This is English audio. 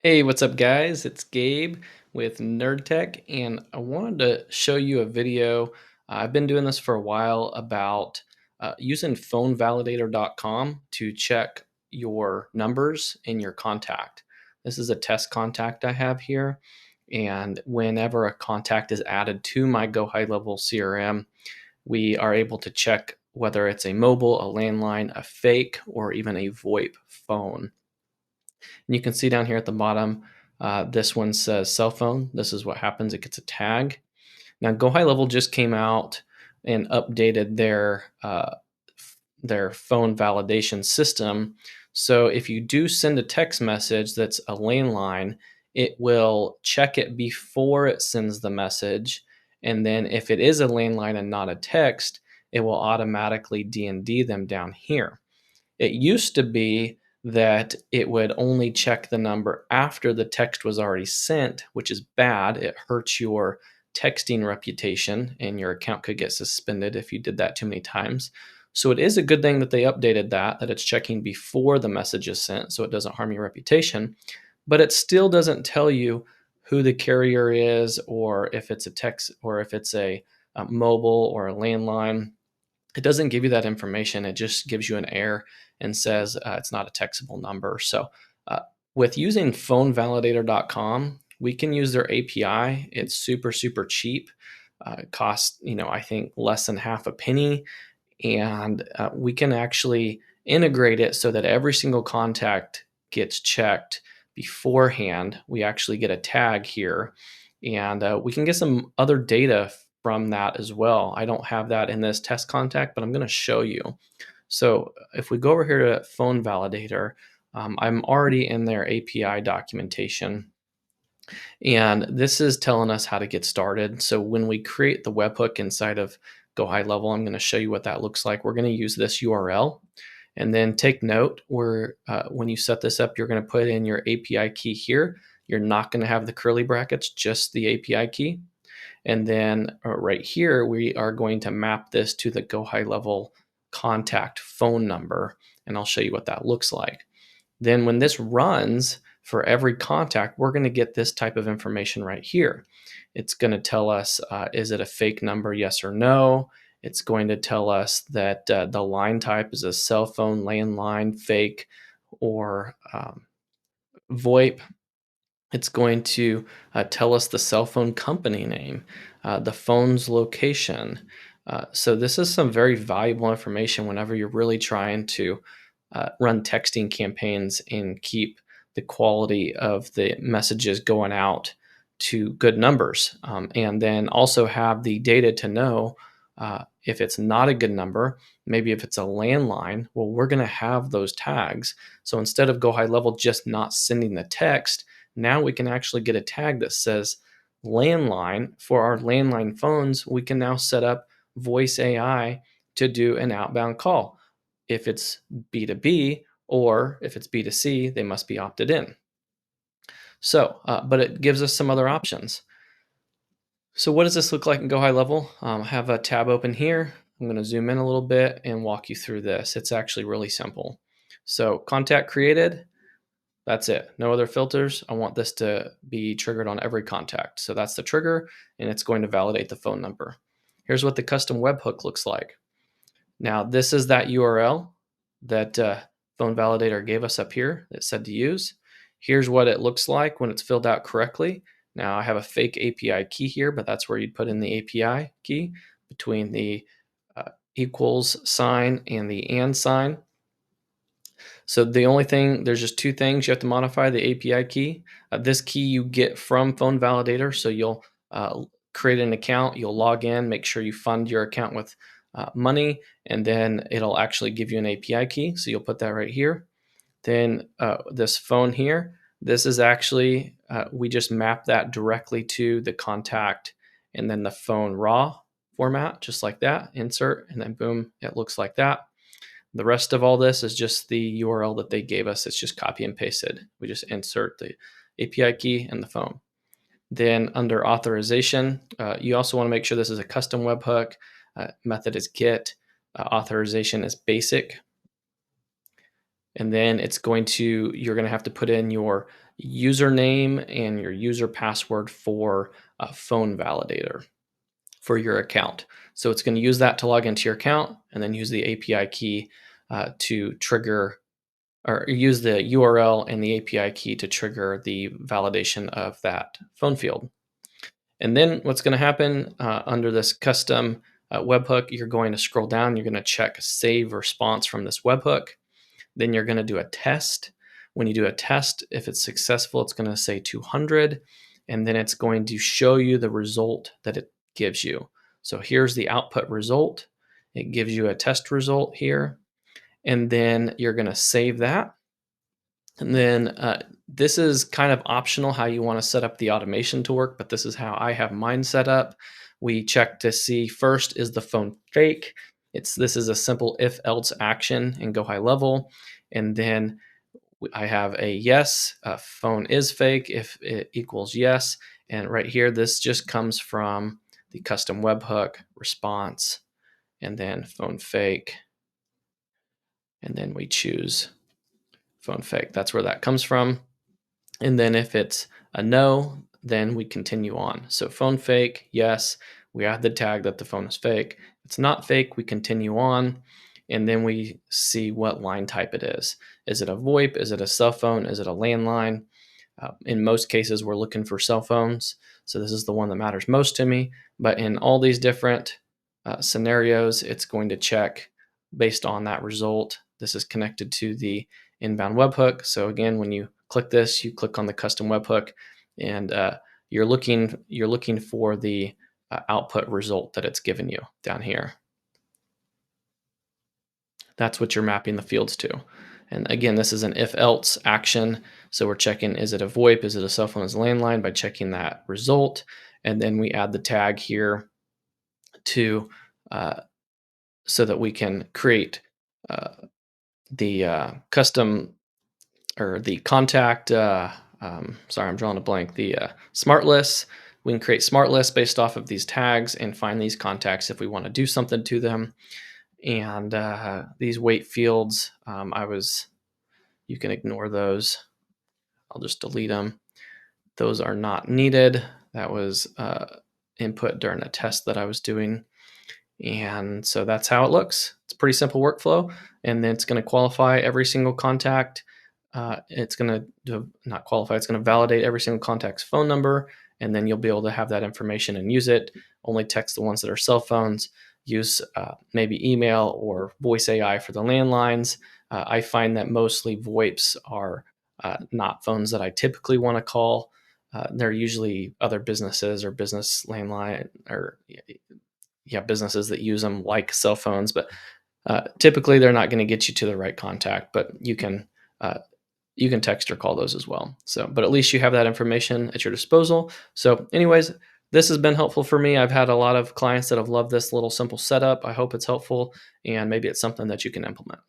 Hey, what's up, guys? It's Gabe with Nerd Tech, and I wanted to show you a video. I've been doing this for a while about using phonevalidator.com to check your numbers in your contact. This is a test contact I have here, and whenever a contact is added to my Go High Level CRM, we are able to check whether it's a mobile, a landline, a fake, or even a VoIP phone. And you can see down here at the bottom, this one says cell phone. This is what happens. It gets a tag. Now, Go High Level just came out and updated their phone validation system. So if you do send a text message that's a landline, it will check it before it sends the message. And then if it is a landline and not a text, it will automatically D&D them down here. It used to be that it would only check the number after the text was already sent, which is bad. It hurts your texting reputation, and your account could get suspended if you did that too many times. So it is a good thing that they updated that it's checking before the message is sent so it doesn't harm your reputation. But it still doesn't tell you who the carrier is, or if it's a text, or if it's a mobile or a landline. It doesn't give you that information. It just gives you an error and says it's not a textable number. So, uh, with using phonevalidator.com, we can use their API. It's super, super cheap. It costs, I think less than half a penny. And we can actually integrate it so that every single contact gets checked beforehand. We actually get a tag here, and we can get some other data from that as well. I don't have that in this test contact, but I'm going to show you. So if we go over here to Phone Validator, I'm already in their API documentation, and this is telling us how to get started. So when we create the webhook inside of Go High Level, I'm going to show you what that looks like. We're going to use this URL, and then take note where when you set this up, you're going to put in your API key here. You're not going to have the curly brackets, just the API key. And then right here, we are going to map this to the Go High Level contact phone number, and I'll show you what that looks like. Then when this runs for every contact, we're going to get this type of information right here. It's going to tell us, is it a fake number, yes or no? It's going to tell us that the line type is a cell phone, landline, fake, or VoIP. It's going to tell us the cell phone company name, the phone's location. So this is some very valuable information whenever you're really trying to run texting campaigns and keep the quality of the messages going out to good numbers. And then also have the data to know if it's not a good number, maybe if it's a landline, well, we're going to have those tags. So instead of Go High Level just not sending the text, now we can actually get a tag that says landline. For our landline phones, we can now set up voice AI to do an outbound call. If it's B2B or if it's B2C, they must be opted in. So, but it gives us some other options. So what does this look like in Go High Level? I have a tab open here. I'm going to zoom in a little bit and walk you through this. It's actually really simple. So contact created, that's it. No other filters. I want this to be triggered on every contact. So that's the trigger, and it's going to validate the phone number. Here's what the custom webhook looks like. Now, this is that URL that Phone Validator gave us up here that said to use. Here's what it looks like when it's filled out correctly. Now, I have a fake API key here, but that's where you'd put in the API key between the equals sign and the and sign. So the only thing, there's just two things you have to modify: the API key. This key you get from Phone Validator. So you'll create an account, you'll log in, make sure you fund your account with money, and then it'll actually give you an API key. So you'll put that right here. Then this phone here, this is actually, we just map that directly to the contact and then the phone raw format, just like that, insert, and then boom, it looks like that. The rest of all this is just the URL that they gave us. It's just copy and pasted. We just insert the API key and the phone. Then under authorization, you also want to make sure this is a custom webhook. Method is get. Authorization is basic. And then you're going to have to put in your username and your user password for a phone validator for your account. So it's going to use that to log into your account and then use the API key to trigger or use the URL and the API key to trigger the validation of that phone field. And then what's going to happen under this custom webhook, you're going to scroll down, you're going to check save response from this webhook. Then you're going to do a test. When you do a test, if it's successful, it's going to say 200, and then it's going to show you the result that it gives you. So here's the output result. It gives you a test result here, and then you're going to save that. And then this is kind of optional how you want to set up the automation to work, but this is how I have mine set up. We check to see first, is the phone fake? This is a simple if else action and go high level. And then I have a yes, phone is fake if it equals yes. And right here, this just comes from the custom webhook response and then phone fake. And then we choose phone fake. That's where that comes from. And then if it's a no, then we continue on. So phone fake, yes, we add the tag that the phone is fake. If it's not fake, we continue on. And then we see what line type it is. Is it a VoIP? Is it a cell phone? Is it a landline? In most cases, we're looking for cell phones. So this is the one that matters most to me. But in all these different scenarios, it's going to check based on that result. This is connected to the inbound webhook. So again, when you click this, you click on the custom webhook, and you're looking for the output result that it's given you down here. That's what you're mapping the fields to. And again, this is an if else action. So we're checking, is it a VoIP? Is it a cell phone? Is it a landline by checking that result? And then we add the tag here to uh, so that we can create uh, the custom or the contact. Sorry, I'm drawing a blank. The smart lists. We can create smart lists based off of these tags and find these contacts if we want to do something to them. And these wait fields, you can ignore those. I'll just delete them. Those are not needed. That was input during a test that I was doing. And so that's how it looks. It's a pretty simple workflow. And then it's going to qualify every single contact. It's going to not qualify, it's going to validate every single contact's phone number. And then you'll be able to have that information and use it. Only text the ones that are cell phones. Use maybe email or voice AI for the landlines. I find that mostly VoIPs are not phones that I typically want to call. They're usually other businesses or business landline or businesses that use them like cell phones, but typically they're not going to get you to the right contact. But uh, you can text or call those as well. So, but at least you have that information at your disposal. So, anyways, this has been helpful for me. I've had a lot of clients that have loved this little simple setup. I hope it's helpful, and maybe it's something that you can implement.